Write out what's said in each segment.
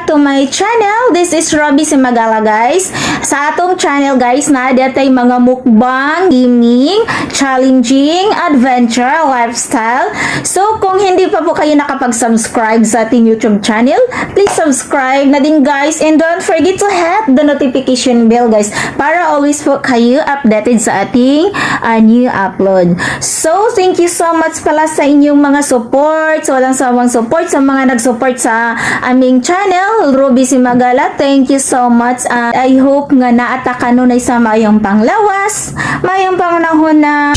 back to my channel. This is Robbie Simagala, guys. Sa atong channel, guys, na datay mga mukbang, gaming, challenging, adventure, lifestyle. So, kung hindi pa po kayo nakapag-subscribe sa ating YouTube channel, please subscribe na din, guys. And don't forget to hit the notification bell, guys, para always po kayo updated sa ating new upload. So, thank you so much pala sa inyong mga support, sa walang sawang support, sa mga nag-support sa aming channel, Ruby Simagala. Thank you so much. I hope nga naataka nunay sa mayong panglawas, mayong pangunahon na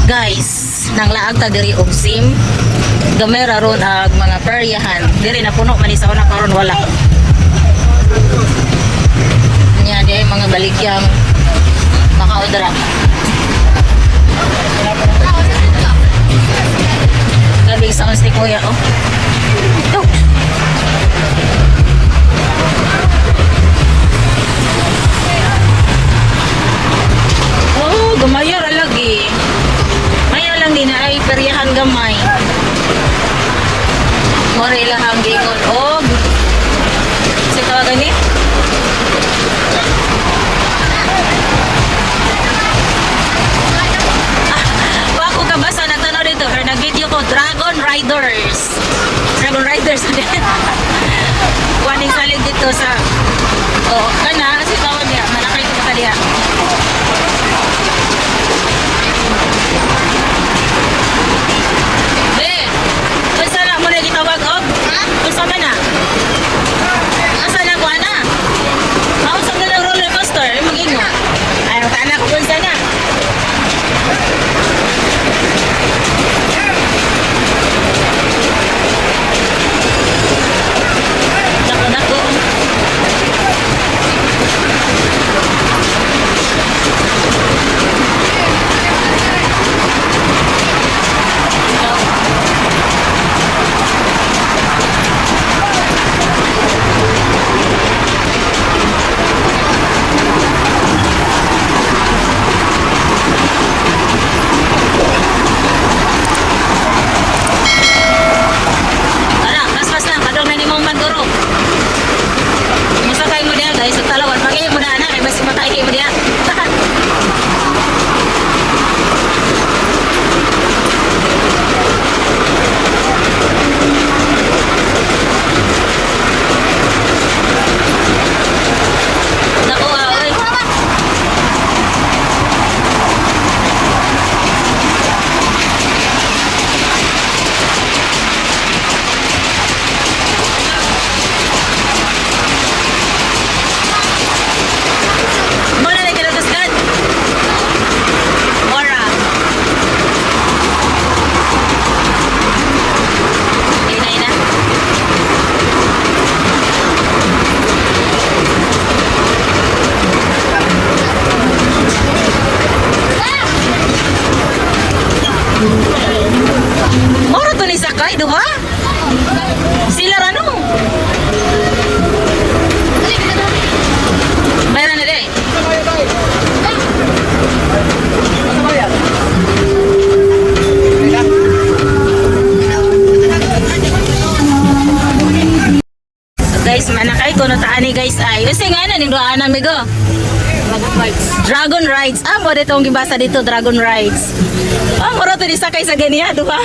guys, nang laag ta diri og sim gamay ra ron ag mga peryahan diri na puno man isa na karon wala nya di ay mga baligyang makaodra gabi sa mas kuya oh ito oh gumayar lagi din ay peryahan gamay more lahang gingon og si tawagan ni ako kabasa nagtanaw dito or nag-video ko Dragon Riders waning salig dito sa kana si tawag niya malakay ko pa diha Moro to ni sakay duha? Sila rano? Bayran na day. So guys, manakay ko no taani guys ay. Kasi nga na ning duha na migo. Dragon Rides. Mo dito ang gibasa dito, Dragon Rides. Moro to di sakay sa ganiya, duha.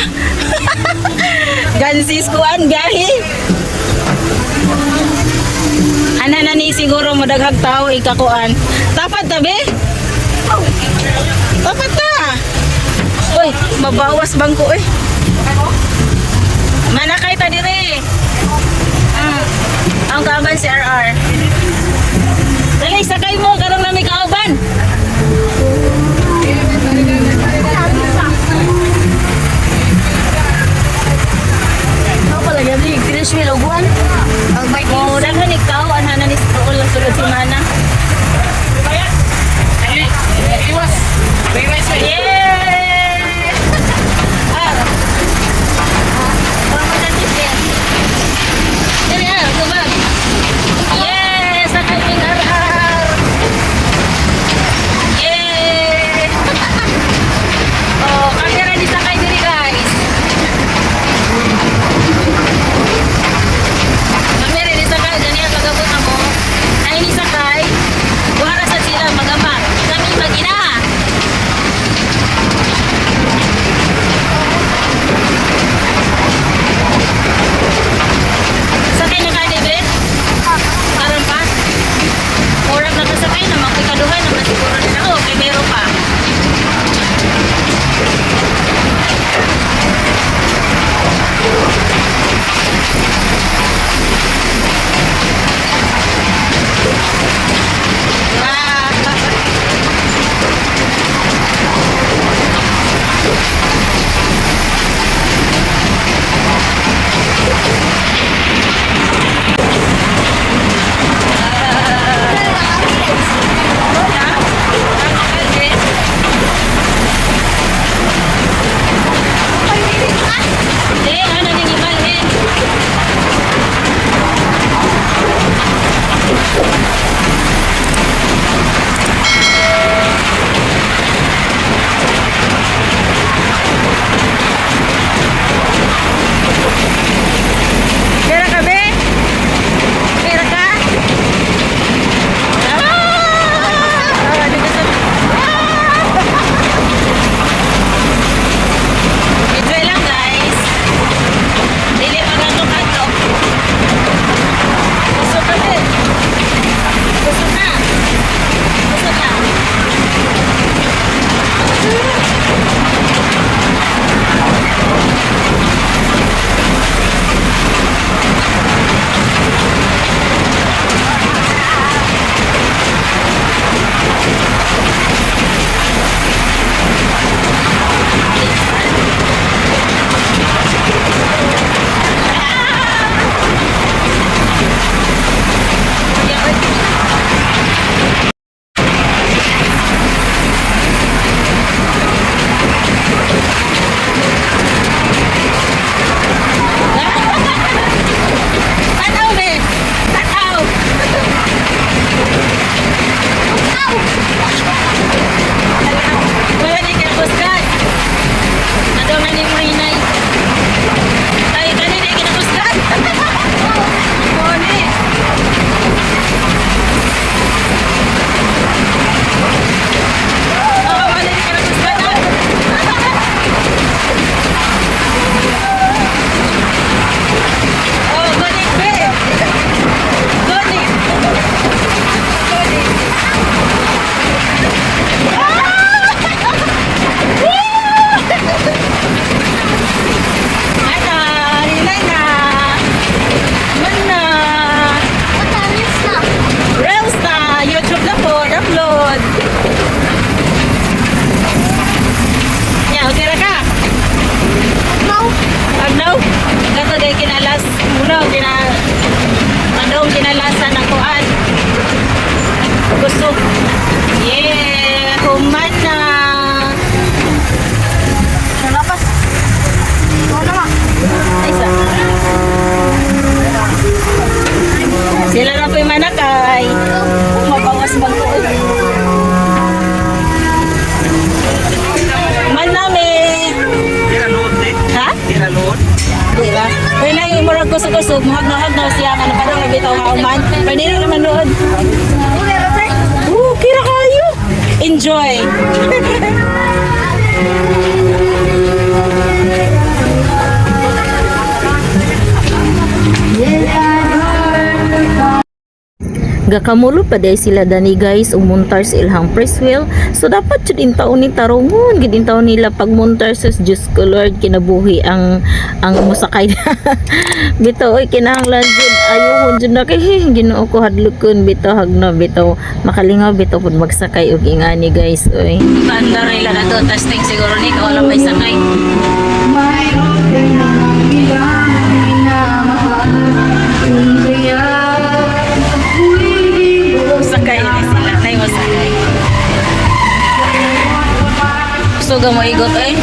Gansis kuan gahi. Ana na ni siguro mo daghag tao ikakuan. Tapat tabi? Tapat ta. Uy, mabawas bangko eh. Manakay ta dire. Ang kaban si RR. Dali, sakay mo, karong na may kauban. Ako pala gabi, Chris Miloguan. Ang bike mo, daghan ikaw, anhanan ni Stroll, sulod si Mana. Yeah! Dali, kumag. Yes, sakay ng RR. Ikaduhan naman siguro nila. Oh, primero pa. Pera ka, be? Pera ka? Di ba sa... Enjoy lang, guys. Dili magantok-antok. Busog ka, be. Busog na. Busog na. Tataw, be. Tataw. Wala ni kaya busgan. Nadaw na ni Marinay. Ay, kanina yung kinabusgan. Mone. Oo, wala ni kinabusgan. Oh, gonit, be. Gonit. Gonit. Ana, rinay na. Mana. Reels na. YouTube na po. Upload. Yeah, okay na ka? Agnaw? Gato day kinalas. Muna, kinalasan ng kuan. Gusto. Yeah, kuman na. Ay, isa. Sila na po yung manakay. Mabawas mag-uod. Man namin. Ha? Di ba? Pero na yung murag kusog-kusog, mahagnaw siya ka na parang nabitaw ka uman. Pero hindi naman noon. Kira kayo. Enjoy. Gakamulo pa day sila dani guys umuntar sa ilhang press wheel, so dapat jud in taon ni tarungon gid in taon nila pagmuntar sa Diyos ko Lord kinabuhi ang musakay. Bitaw oy kinahanglan jud ayuhon jud na kay Ginoo ko hadlukon bitaw hagna bitaw makalingaw bitaw pud magsakay og ingani guys oy. Banda ray la to testing siguro ni wala may sakay. Sakay na sila. Tayo mo sakay. So, mo igot eh.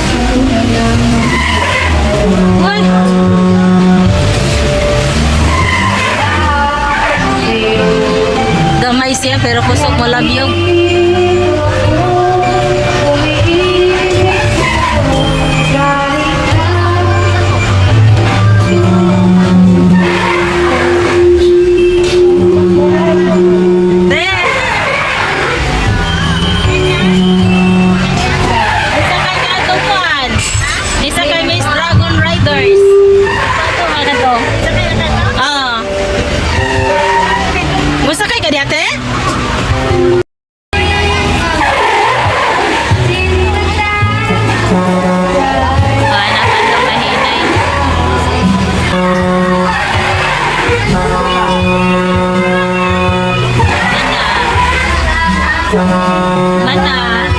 Uy! Gamay siya pero kusog mo labyog. Mana?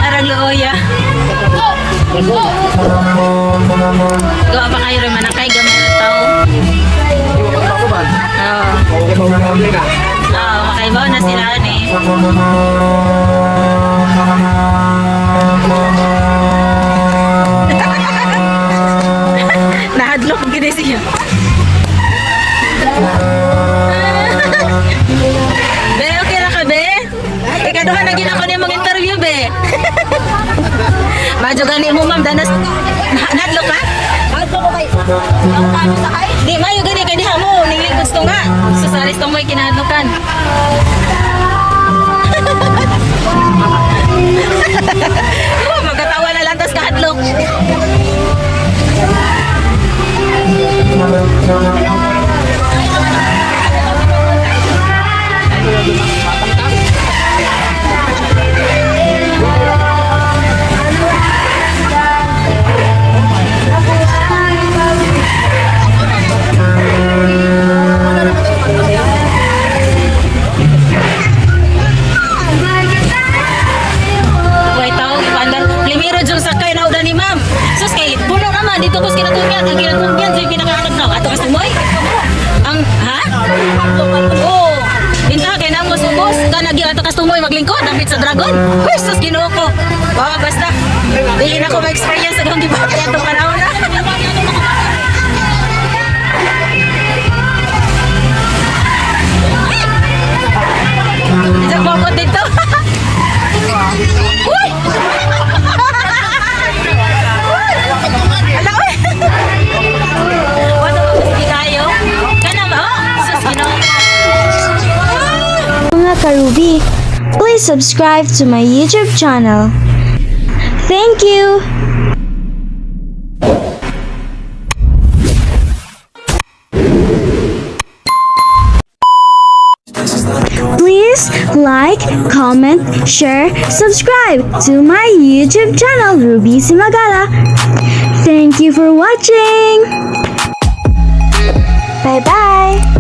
Arang looya. Gawa pa kayo rin manakay, gamay na tao. Oo. Oo, makaibaw na sila ni. Nahadlok gini siya. Be, okay ra ka, be? Ikaduha na gina ko ni mong interview, be. Madyo gani mo, ma'am, danas. Nahadlok ka? Nahadlok ko kay. Ang kami sa kay? Di, mayo gani kay diha mo. Ningi gusto nga. Susalis to mo'y kinahadlokan. Oh, magkatawa na lang tas kahadlok. Wait, tao, ipandar. Limiro dyan sakay na uda ni ma'am. Sus, kay, puno naman. Dito ko kinatungyan. Ang kinatungyan, so yung pinakaanak na. Ato kasi mo'y. Ang, ha? Oo. Binta, kay na mo subos. Kanagyan ato kasi mo'y maglingkod. Dapit sa dragon. Uy, sus, ginuo ko. Bawa, basta. Hindi na ko ma-experience sa gawang gibaki atong panahon na. Isang bokot dito. Uy! Ala, uy! Wala ko kasi tayo. Kana ba? Oh, sus, ginawa. Mga Karubi, please subscribe to my YouTube channel. Thank you! Please like, comment, share, subscribe to my YouTube channel, Ruby Simagala. Thank you for watching! Bye-bye!